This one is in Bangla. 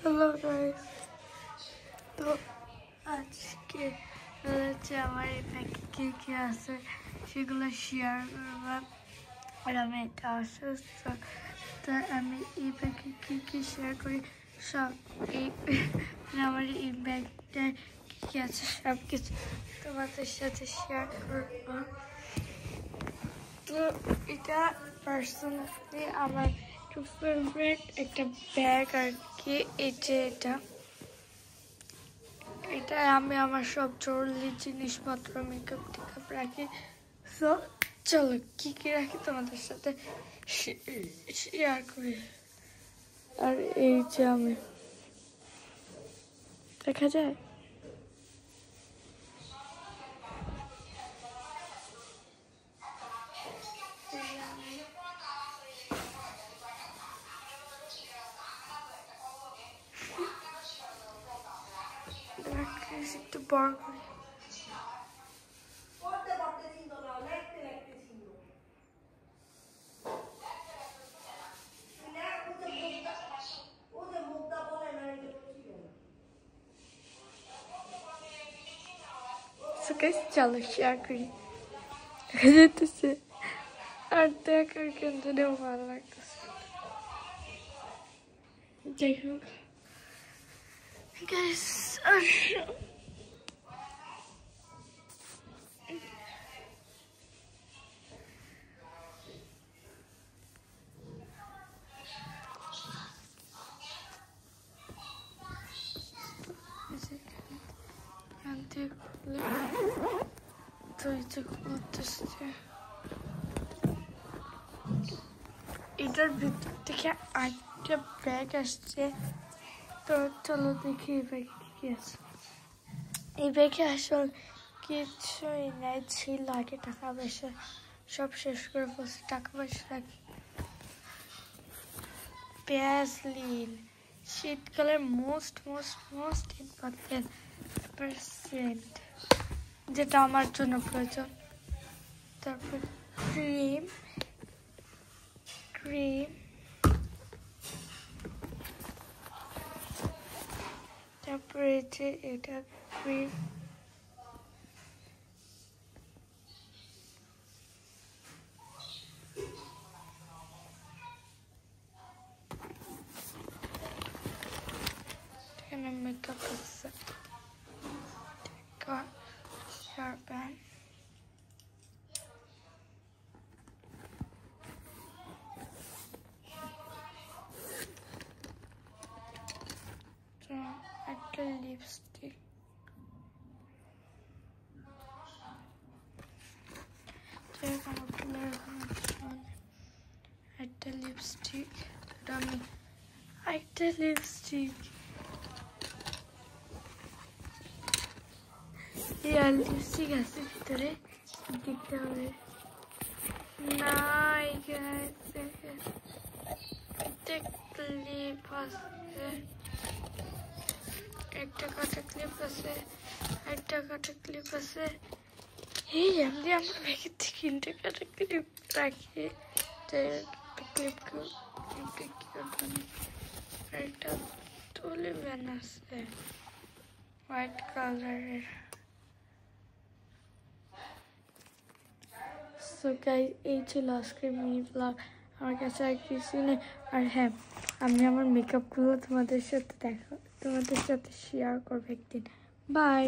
হ্যালো গাইস, তো আজকে হচ্ছে আমার এই প্যাকেটে কি আছে সেগুলো শেয়ার করবো। আর আমি এটা অসুস্থ, তো আমি এই প্যাকেট কি শেয়ার করি সব এই আমার এই ব্যাগটায় কি আছে সব কিছু তোমাদের সাথে শেয়ার করবো। তো এটা পার্সোনালি আমার ফেভারিট একটা ব্যাগ আর কি। এই যে এটা আমি আমার সব জরুরি জিনিসপত্র মেকআপ টেকআপ রাখি। তো চলো কি রাখি তোমাদের সাথে শেয়ার করি। আর এই যে আমি দেখা যায় একটু বড় করে চলো শেয়ার করি। দেখা যেতেছে আর দেখার কিন্তু ভালো লাগতেছে। যাই হোক guys, এটার ভিতর থেকে আরেকটা ব্যাগ আসছে। তো চলো দেখি এই ব্যাগে কি আছে। এই ব্যাগে আসলে কিছুই নাই, ছিল আগে টাকা পয়সা সব শেষ করে বসে টাকা পয়সা রাখি। ভ্যাসলিন, শীতকালের মোস্ট ইম্পর্টেন্ট পার্সেন্ট, যেটা আমার জন্য প্রয়োজন। তারপর ক্রিম, তারপরে যে এটা ক্রিম, এখানে মেকআপ আছে, হেয়ার ব্যান্ড, একটা লিপস্টিক, একটা লিপস্টিক, একটা লিপস্টিক, আর লিপস্টিক আছে ভিতরে, দেখতে হবে না। ক্লিপ আছে, একটা কাটা ক্লিপ আছে, এই আমি আমার ব্যাগের থেকে তিনটে কাটা ক্লিপ রাখি। একটা তুলি ব্যান আছে হোয়াইট কালারের। সো গাইস, এই ছিল আজকের মিনি ব্লগ। আমার কাছে আর কিছু নেই। আর হ্যাঁ, আমি আমার মেকআপগুলো তোমাদের সাথে শেয়ার করবো একদিন। বাই।